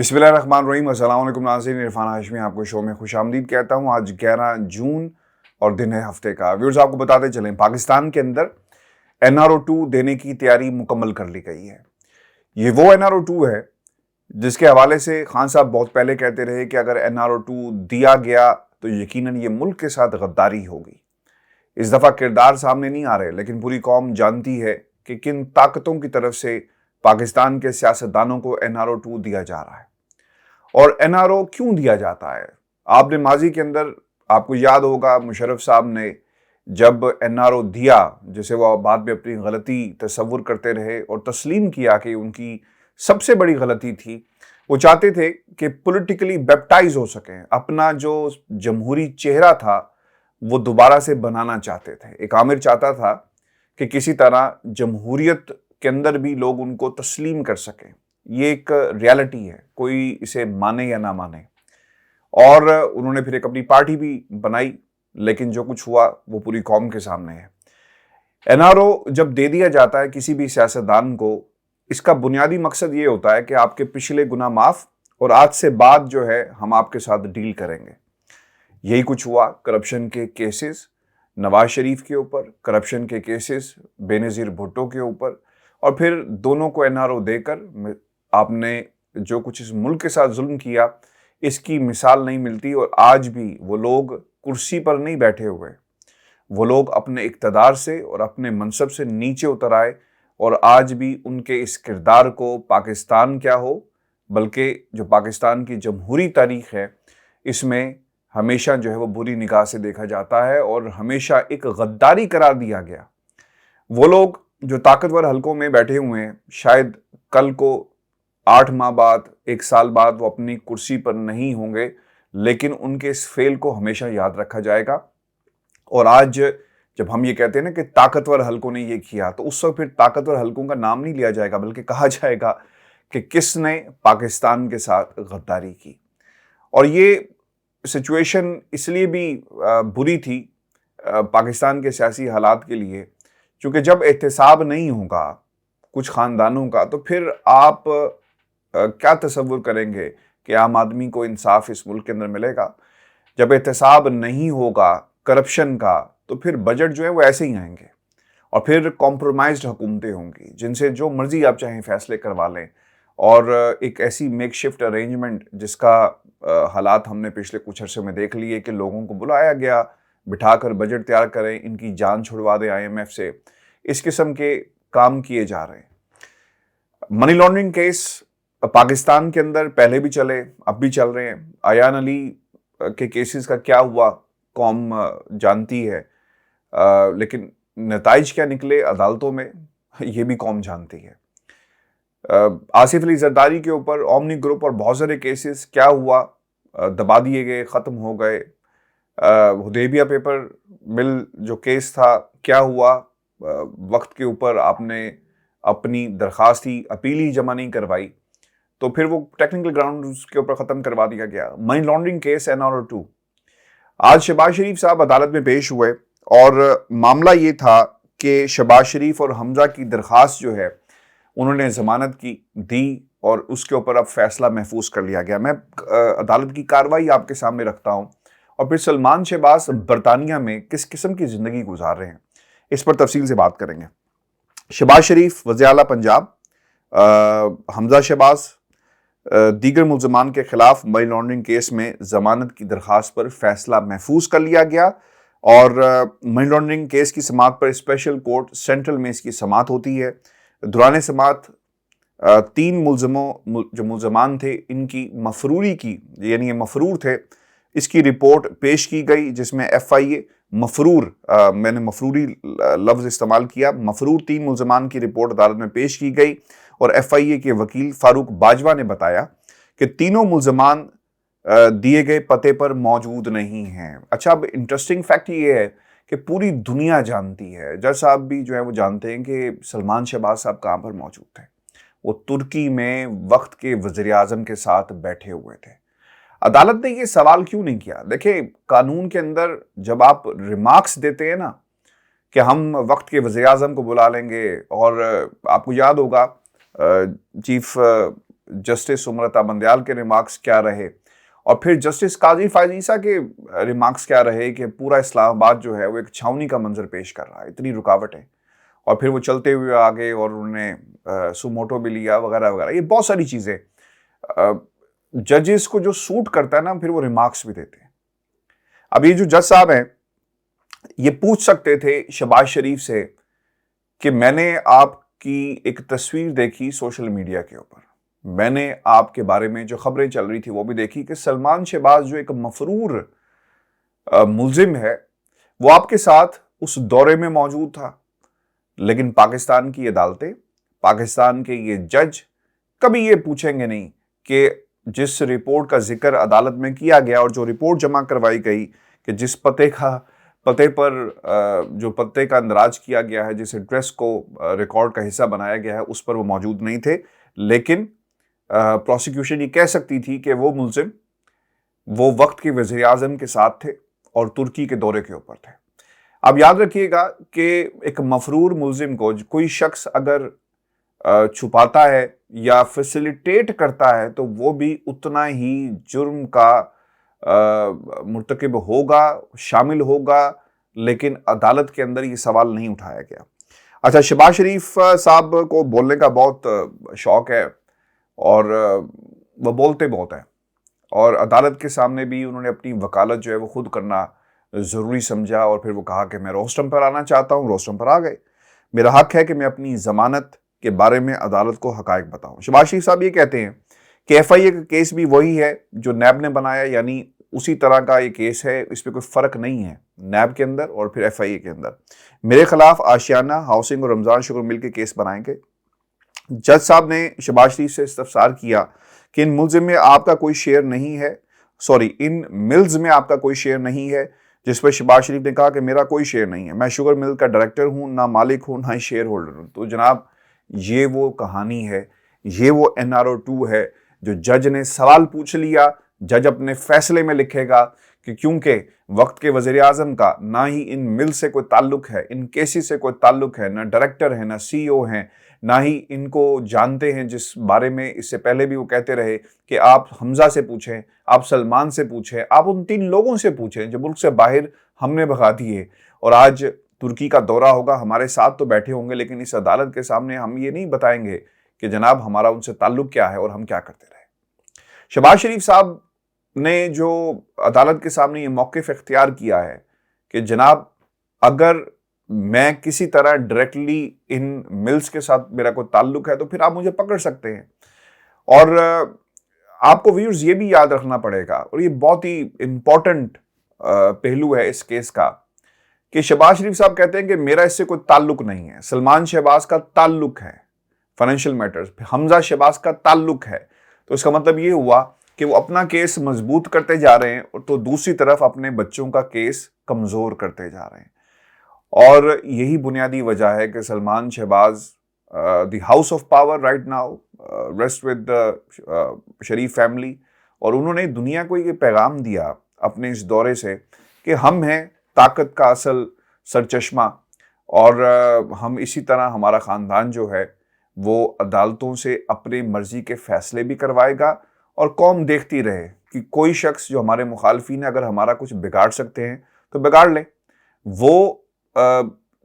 बिस्मिल्लाहिर्रहमानिर्रहीम। अस्सलाम वालेकुम नाज़रीन, इरफान हाशमी आपको शो में खुश आमदीद कहता हूँ। आज 11 जून और दिन है हफ्ते का। व्यूअर्स, आपको बताते चलें, पाकिस्तान के अंदर NRO2 देने की तैयारी मुकम्मल कर ली गई है। ये वो NRO2 है जिसके हवाले से खान साहब बहुत पहले कहते रहे कि अगर NRO2 दिया गया तो यकीनन ये मुल्क के साथ गद्दारी होगी। इस दफ़ा किरदार सामने नहीं आ रहे, लेकिन पूरी कौम जानती है कि किन ताकतों की तरफ से पाकिस्तान के सियासतदानों को NRO2 दिया जा रहा है और NRO क्यों दिया जाता है। आपने माजी के अंदर, आपको याद होगा, मुशर्रफ साहब ने जब NRO दिया, जिसे वो बाद में अपनी गलती तस्वुर करते रहे और तस्लीम किया कि उनकी सबसे बड़ी गलती थी, वो चाहते थे कि पॉलिटिकली बैप्टाइज हो सकें, अपना जो जमहूरी चेहरा था वो दोबारा से बनाना चाहते थे। एक आमिर चाहता था कि किसी तरह जमहूरियत के अंदर भी लोग उनको तस्लीम कर सकें। ये एक रियलिटी है, कोई इसे माने या ना माने। और उन्होंने फिर एक अपनी पार्टी भी बनाई, लेकिन जो कुछ हुआ वो पूरी कौम के सामने है। NRO जब दे दिया जाता है किसी भी सियासतदान को, इसका बुनियादी मकसद ये होता है कि आपके पिछले गुनाह माफ और आज से बाद जो है हम आपके साथ डील करेंगे। यही कुछ हुआ। करप्शन के केसेस नवाज शरीफ के ऊपर, करप्शन के केसेस बेनज़ीर भुट्टो के ऊपर, और फिर दोनों को NRO देकर आपने जो कुछ इस मुल्क के साथ जुल्म किया, इसकी मिसाल नहीं मिलती। और आज भी वो लोग कुर्सी पर नहीं बैठे हुए, वो लोग अपने इक़्तिदार से और अपने मनसब से नीचे उतर आए, और आज भी उनके इस किरदार को पाकिस्तान क्या हो, बल्कि जो पाकिस्तान की जमहूरी तारीख है, इसमें हमेशा जो है वो बुरी निगाह से देखा जाता है और हमेशा एक गद्दारी करार दिया गया। वो लोग जो ताकतवर हलकों में बैठे हुए हैं, शायद कल को 8 माह बाद, 1 साल बाद वो अपनी कुर्सी पर नहीं होंगे, लेकिन उनके इस फेल को हमेशा याद रखा जाएगा। और आज जब हम ये कहते हैं ना कि ताकतवर हलकों ने ये किया, तो उस वक्त फिर ताकतवर हलकों का नाम नहीं लिया जाएगा, बल्कि कहा जाएगा कि किसने पाकिस्तान के साथ गद्दारी की। और ये सिचुएशन इसलिए भी बुरी थी पाकिस्तान के सियासी हालात के लिए, क्योंकि जब एहतसाब नहीं होगा कुछ ख़ानदानों का, तो फिर आप क्या तसव्वुर करेंगे कि आम आदमी को इंसाफ इस मुल्क के अंदर मिलेगा। जब एहतसाब नहीं होगा करप्शन का, तो फिर बजट जो है वो ऐसे ही आएंगे, और फिर कॉम्प्रोमाइज्ड हुकूमतें होंगी जिनसे जो मर्जी आप चाहें फैसले करवा लें। और एक ऐसी मेकशिफ्ट अरेंजमेंट जिसका हालात हमने पिछले कुछ अरसे में देख लिए कि लोगों को बुलाया गया, बिठाकर बजट तैयार करें, इनकी जान छुड़वा दें IMF से, इस किस्म के काम किए जा रहे हैं। मनी लॉन्ड्रिंग केस पाकिस्तान के अंदर पहले भी चले, अब भी चल रहे हैं। अयान अली के केसेस का क्या हुआ कौम जानती है, लेकिन नताइज क्या निकले अदालतों में, ये भी कौम जानती है। आसिफ अली जरदारी के ऊपर ओमनी ग्रुप और बहुत सारे केसेस क्या हुआ, दबा दिए गए, ख़त्म हो गए। हुदैबिया पेपर मिल जो केस था, क्या हुआ, वक्त के ऊपर आपने अपनी दरख्वास्त ही, अपील ही जमा नहीं करवाई, तो फिर वो टेक्निकल ग्राउंड के ऊपर ख़त्म करवा दिया गया। Money laundering case NRO2। आज शहबाज शरीफ साहब अदालत में पेश हुए और मामला ये था कि शहबाज शरीफ और हमजा की दरख्वास्त जो है उन्होंने ज़मानत की दी, और उसके ऊपर अब फैसला महफूज कर लिया गया। मैं अदालत की कार्रवाई आपके सामने रखता हूँ, और फिर सलमान शहबाज बरतानिया में किस किस्म की ज़िंदगी गुजार रहे हैं, इस पर तफसील से बात करेंगे। शहबाज शरीफ वज़ीर आला पंजाब, हमजा शहबाज, दीगर मुल्ज़मान के खिलाफ मनी लॉन्ड्रिंग केस में ज़मानत की दरख्वास्त पर फैसला महफूज कर लिया गया। और मनी लॉन्ड्रिंग केस की समाअत पर स्पेशल कोर्ट सेंट्रल में इसकी समाअत होती है। दौरान समाअत 3 मुल्ज़मों जो मुल्ज़मान थे, इनकी मफरूरी की, यानी ये मफरूर थे, इसकी रिपोर्ट पेश की गई, जिसमें FIA मफरूर, मैंने मफरूरी लफ्ज़ इस्तेमाल किया, मफरूर 3 मुल्ज़मान की रिपोर्ट अदालत में पेश की गई। और FIA के वकील फारूक बाजवा ने बताया कि तीनों मुल्ज़मान दिए गए पते पर मौजूद नहीं हैं। अच्छा, अब इंटरेस्टिंग फैक्ट ये है कि पूरी दुनिया जानती है, जज साहब भी जो है वो जानते हैं कि सलमान शहबाज साहब कहाँ पर मौजूद थे। वो तुर्की में वक्त के वज़ीर आज़म के साथ बैठे हुए थे। अदालत ने ये सवाल क्यों नहीं किया? देखिए, कानून के अंदर जब आप रिमार्क्स देते हैं ना कि हम वक्त के वज़ीर आज़म को बुला लेंगे, और आपको याद होगा चीफ जस्टिस सुमरता बंदयाल के रिमार्क्स क्या रहे, और फिर जस्टिस काजी फायज ईसा के रिमार्क्स क्या रहे कि पूरा इस्लामाबाद जो है वो एक छावनी का मंजर पेश कर रहा है, इतनी रुकावटें, और फिर वो चलते हुए आगे और उन्होंने सुमोटो भी लिया वगैरह वगैरह। ये बहुत सारी चीज़ें जजेस को जो सूट करता है ना, फिर वो रिमार्क्स भी देते हैं। अब ये जो जज साहब हैं ये पूछ सकते थे शहबाज शरीफ से कि मैंने आपकी एक तस्वीर देखी सोशल मीडिया के ऊपर, मैंने आपके बारे में जो खबरें चल रही थी वो भी देखी कि सलमान शहबाज जो एक मफरूर मुलजिम है वो आपके साथ उस दौरे में मौजूद था, लेकिन पाकिस्तान की अदालतें, पाकिस्तान के ये जज कभी ये पूछेंगे नहीं कि जिस रिपोर्ट का जिक्र अदालत में किया गया और जो रिपोर्ट जमा करवाई गई कि जिस पते पर जो पते का अंदराज किया गया है, जिस एड्रेस को रिकॉर्ड का हिस्सा बनाया गया है, उस पर वो मौजूद नहीं थे, लेकिन प्रोसिक्यूशन ये कह सकती थी कि वो मुलजिम वो वक्त के वज़ीर आज़म के साथ थे और तुर्की के दौरे के ऊपर थे। अब याद रखिएगा कि एक मफरूर मुलजिम को कोई शख्स अगर छुपाता है या फैसिलिटेट करता है तो वो भी उतना ही जुर्म का मुर्तकिब होगा, शामिल होगा, लेकिन अदालत के अंदर ये सवाल नहीं उठाया गया। अच्छा, शहबाज शरीफ साहब को बोलने का बहुत शौक है और वो बोलते बहुत हैं, और अदालत के सामने भी उन्होंने अपनी वकालत जो है वो खुद करना ज़रूरी समझा, और फिर वो कहा कि मैं रोस्टम पर आना चाहता हूँ, रोस्टम पर आ गए। मेरा हक है कि मैं अपनी ज़मानत के बारे में अदालत को हकायक बताऊँ। शहबाज शरीफ साहब ये कहते हैं कि FIA का केस भी वही है जो नैब ने बनाया, यानी उसी तरह का ये केस है, इस पर कोई फ़र्क नहीं है नैब के अंदर और फिर FIA के अंदर। मेरे खिलाफ आशियाना, हाउसिंग और रमज़ान शुगर मिल के केस बनाएंगे। जज साहब ने शहबाज शरीफ से इस्तफसार किया कि इन मुल्ज़िम में आपका कोई शेयर नहीं है, इन मिल्स में आपका कोई शेयर नहीं है, जिस पर शहबाज शरीफ ने कहा कि मेरा कोई शेयर नहीं है, मैं शुगर मिल का डायरेक्टर हूँ, ना मालिक हूँ, ना ही शेयर होल्डर हूँ। तो जनाब ये वो कहानी है, ये वो NRO 2 है जो जज ने सवाल पूछ लिया। जज अपने फैसले में लिखेगा कि क्योंकि वक्त के वज़ीर आज़म का ना ही इन मिल से कोई ताल्लुक है, इन केसेस से कोई ताल्लुक है, ना डायरेक्टर है, ना CEO हैं, ना ही इनको जानते हैं, जिस बारे में इससे पहले भी वो कहते रहे कि आप हमजा से पूछें, आप सलमान से पूछें, आप उन 3 लोगों से पूछें जो मुल्क से बाहर हमने भगा दिए, और आज तुर्की का दौरा होगा, हमारे साथ तो बैठे होंगे, लेकिन इस अदालत के सामने हम ये नहीं बताएंगे कि जनाब हमारा उनसे ताल्लुक क्या है और हम क्या करते रहे। शहबाज शरीफ साहब ने जो अदालत के सामने ये मौक़िफ़ इख्तियार किया है कि जनाब अगर मैं किसी तरह डायरेक्टली इन मिल्स के साथ मेरा कोई ताल्लुक है तो फिर आप मुझे पकड़ सकते हैं। और आपको व्यूअर्स ये भी याद रखना पड़ेगा, और ये बहुत ही इम्पोर्टेंट पहलू है इस केस का, कि शहबाज शरीफ साहब कहते हैं कि मेरा इससे कोई ताल्लुक नहीं है, सलमान शहबाज का ताल्लुक है फाइनेंशियल मैटर्स, हमजा शहबाज का ताल्लुक है। तो इसका मतलब ये हुआ कि वो अपना केस मजबूत करते जा रहे हैं, और तो दूसरी तरफ अपने बच्चों का केस कमज़ोर करते जा रहे हैं। और यही बुनियादी वजह है कि Salman Shahbaz the house of power right now rest with the Sharif family, और उन्होंने दुनिया को ये पैगाम दिया अपने इस दौरे से कि हम हैं ताकत का असल सरचश्मा, और हम इसी तरह हमारा ख़ानदान जो है वो अदालतों से अपनी मर्ज़ी के फ़ैसले भी करवाएगा, और कौम देखती रहे कि कोई शख्स जो हमारे मुखालफीन अगर हमारा कुछ बिगाड़ सकते हैं तो बिगाड़ ले। वो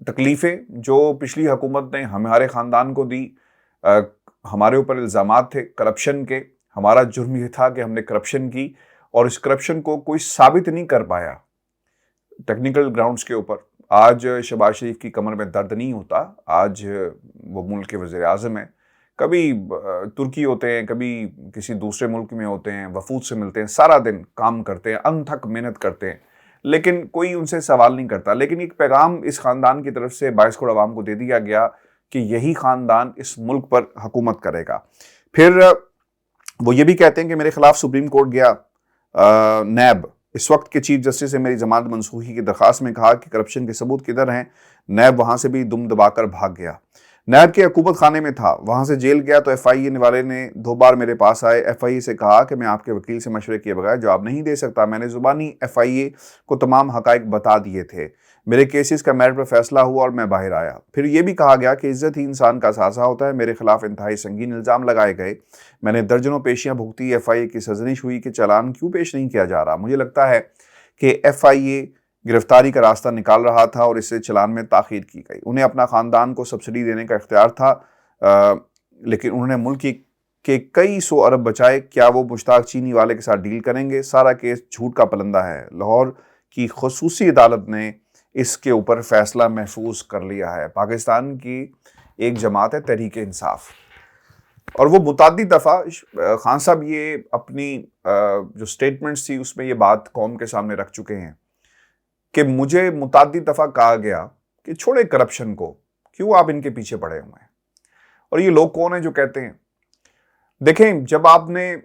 तकलीफ़ें जो पिछली हुकूमत ने हमारे ख़ानदान को दी, हमारे ऊपर इल्ज़ामात थे करप्शन के, हमारा जुर्म ये था कि हमने करप्शन की, और इस करप्शन को कोई साबित नहीं कर पाया टेक्निकल ग्राउंड्स के ऊपर। आज शहबाज शरीफ की कमर में दर्द नहीं होता, आज वो मुल्क के वज़ीर आज़म हैं, कभी तुर्की होते हैं, कभी किसी दूसरे मुल्क में होते हैं, वफूद से मिलते हैं, सारा दिन काम करते हैं, अनथक मेहनत करते हैं, लेकिन कोई उनसे सवाल नहीं करता। लेकिन एक पैगाम इस ख़ानदान की तरफ से 22 करोड़ आवाम को दे दिया गया कि यही ख़ानदान इस मुल्क पर हुकूमत करेगा। फिर वो ये भी कहते हैं कि मेरे खिलाफ सुप्रीम कोर्ट गया नैब, इस वक्त के चीफ जस्टिस से मेरी जमानत मनसूखी की दरख्वास्त में कहा कि करप्शन के सबूत किधर हैं, नैब वहाँ से भी दुम दबाकर भाग गया। نیب کے حکومت خانے میں تھا, وہاں سے جیل گیا تو ایف آئی اے والے نے 2 بار میرے پاس آئے. ایف آئی اے سے کہا کہ میں آپ کے وکیل سے مشورے کیے بغیر جواب نہیں دے سکتا. میں نے زبانی ایف آئی اے کو تمام حقائق بتا دیے تھے. میرے کیسز کا میرٹ پر فیصلہ ہوا اور میں باہر آیا. پھر یہ بھی کہا گیا کہ عزت ہی انسان کا اثاثہ ہوتا ہے. میرے خلاف انتہائی سنگین الزام لگائے گئے. میں نے درجنوں پیشیاں بھگتی. ایف آئی اے کی سرزنش ہوئی کہ چالان کیوں پیش نہیں کیا جا رہا. مجھے لگتا ہے کہ ایف آئی اے گرفتاری کا راستہ نکال رہا تھا اور اس سے چلان میں تاخیر کی گئی. انہیں اپنا خاندان کو سبسڈی دینے کا اختیار تھا, لیکن انہوں نے ملک کے کئی 100 ارب بچائے. کیا وہ مشتاق چینی والے کے ساتھ ڈیل کریں گے؟ سارا کیس جھوٹ کا پلندہ ہے. لاہور کی خصوصی عدالت نے اس کے اوپر فیصلہ محفوظ کر لیا ہے. پاکستان کی ایک جماعت ہے تحریک انصاف, اور وہ متعدد دفعہ خان صاحب یہ اپنی جو سٹیٹمنٹس تھی اس میں یہ بات قوم کے سامنے رکھ چکے ہیں کہ مجھے متعدد دفعہ کہا گیا کہ چھوڑے کرپشن کو, کیوں آپ ان کے پیچھے پڑے ہوئے ہیں. اور یہ لوگ کون ہیں جو کہتے ہیں؟ دیکھیں, جب آپ نے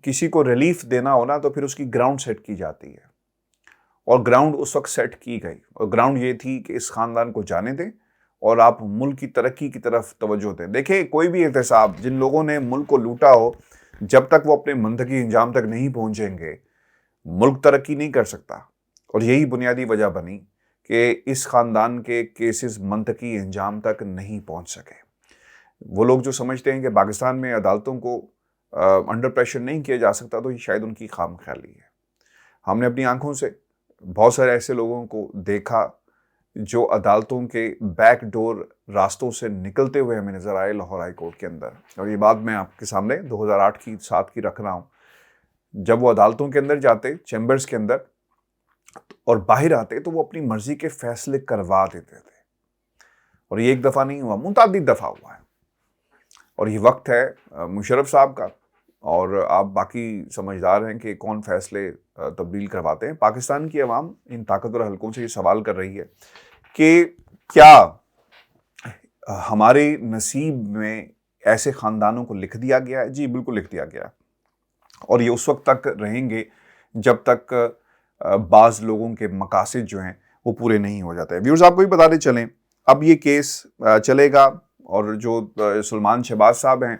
کسی کو ریلیف دینا ہو نا تو پھر اس کی گراؤنڈ سیٹ کی جاتی ہے, اور گراؤنڈ اس وقت سیٹ کی گئی, اور گراؤنڈ یہ تھی کہ اس خاندان کو جانے دیں اور آپ ملک کی ترقی کی طرف توجہ دیں. دیکھیں, کوئی بھی احتساب جن لوگوں نے ملک کو لوٹا ہو, جب تک وہ اپنے منطقی انجام تک نہیں پہنچیں گے ملک ترقی نہیں کر سکتا. اور یہی بنیادی وجہ بنی کہ اس خاندان کے کیسز منطقی انجام تک نہیں پہنچ سکے. وہ لوگ جو سمجھتے ہیں کہ پاکستان میں عدالتوں کو انڈر پریشر نہیں کیا جا سکتا, تو یہ شاید ان کی خام خیالی ہے. ہم نے اپنی آنکھوں سے بہت سارے ایسے لوگوں کو دیکھا جو عدالتوں کے بیک ڈور راستوں سے نکلتے ہوئے ہمیں نظر آئے لاہور ہائی کورٹ کے اندر. اور یہ بات میں آپ کے سامنے 2008 کی 7 کی رکھ رہا ہوں. جب وہ عدالتوں کے اندر جاتے, چیمبرز کے اندر, اور باہر آتے تو وہ اپنی مرضی کے فیصلے کروا دیتے تھے. اور یہ ایک دفعہ نہیں ہوا, متعدد دفعہ ہوا ہے. اور یہ وقت ہے مشرف صاحب کا, اور آپ باقی سمجھدار ہیں کہ کون فیصلے تبدیل کرواتے ہیں. پاکستان کی عوام ان طاقتور حلقوں سے یہ سوال کر رہی ہے کہ کیا ہمارے نصیب میں ایسے خاندانوں کو لکھ دیا گیا ہے؟ جی بالکل لکھ دیا گیا ہے, اور یہ اس وقت تک رہیں گے جب تک بعض لوگوں کے مقاصد جو ہیں وہ پورے نہیں ہو جاتے ہیں. ویورز, آپ کو بھی بتاتے چلیں, اب یہ کیس چلے گا, اور جو سلمان شہباز صاحب ہیں,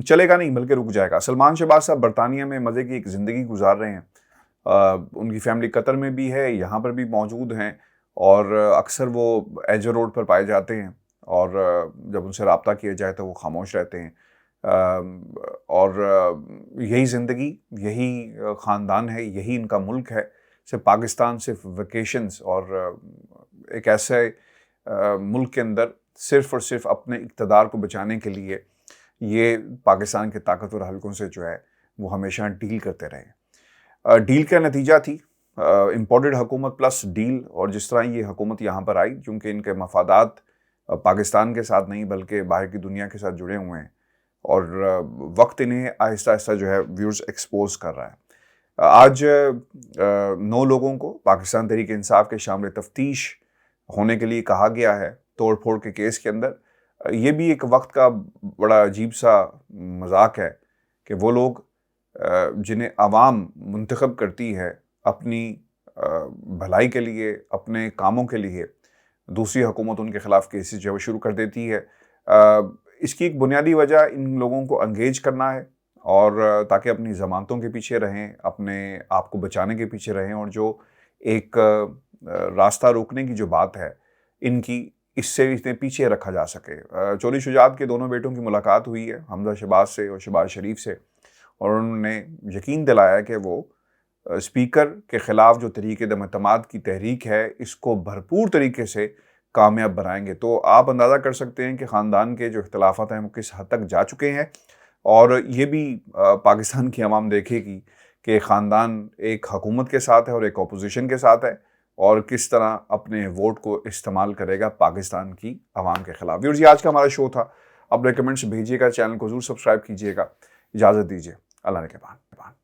چلے گا نہیں بلکہ رک جائے گا. سلمان شہباز صاحب برطانیہ میں مزے کی ایک زندگی گزار رہے ہیں. ان کی فیملی قطر میں بھی ہے, یہاں پر بھی موجود ہیں, اور اکثر وہ ایجر روڈ پر پائے جاتے ہیں, اور جب ان سے رابطہ کیا جائے تو وہ خاموش رہتے ہیں. اور یہی زندگی, یہی خاندان ہے, یہی ان کا ملک ہے. صرف پاکستان صرف ویکیشنز اور ایک ایسے ملک کے اندر صرف اور صرف اپنے اقتدار کو بچانے کے لیے یہ پاکستان کے طاقتور حلقوں سے جو ہے وہ ہمیشہ ڈیل کرتے رہے. ڈیل کا نتیجہ تھی امپورٹڈ حکومت پلس ڈیل, اور جس طرح یہ حکومت یہاں پر آئی, کیونکہ ان کے مفادات پاکستان کے ساتھ نہیں بلکہ باہر کی دنیا کے ساتھ جڑے ہوئے ہیں, اور وقت انہیں آہستہ آہستہ جو ہے ویورز ایکسپوز کر رہا ہے. آج 9 لوگوں کو پاکستان تحریک انصاف کے شامل تفتیش ہونے کے لیے کہا گیا ہے توڑ پھوڑ کے کیس کے اندر. یہ بھی ایک وقت کا بڑا عجیب سا مذاق ہے کہ وہ لوگ جنہیں عوام منتخب کرتی ہے اپنی بھلائی کے لیے, اپنے کاموں کے لیے, دوسری حکومت ان کے خلاف کیسز جو ہے وہ شروع کر دیتی ہے. اس کی ایک بنیادی وجہ ان لوگوں کو انگیج کرنا ہے, اور تاکہ اپنی ضمانتوں کے پیچھے رہیں, اپنے آپ کو بچانے کے پیچھے رہیں, اور جو ایک راستہ روکنے کی جو بات ہے ان کی, اس سے اتنے پیچھے رکھا جا سکے. چوری شجاعت کے دونوں بیٹوں کی ملاقات ہوئی ہے, حمزہ شہباز سے اور شہباز شریف سے, اور انہوں نے یقین دلایا کہ وہ اسپیکر کے خلاف جو تحریک دم اعتماد کی تحریک ہے اس کو بھرپور طریقے سے کامیاب بنائیں گے. تو آپ اندازہ کر سکتے ہیں کہ خاندان کے جو اختلافات ہیں وہ کس حد تک جا چکے ہیں, اور یہ بھی پاکستان کی عوام دیکھے گی کہ خاندان ایک حکومت کے ساتھ ہے اور ایک اپوزیشن کے ساتھ ہے, اور کس طرح اپنے ووٹ کو استعمال کرے گا پاکستان کی عوام کے خلاف. ویورز, یہ آج کا ہمارا شو تھا. اپنے کمنٹس بھیجیے گا, چینل کو ضرور سبسکرائب کیجیے گا. اجازت دیجیے, اللہ نے کے بعد.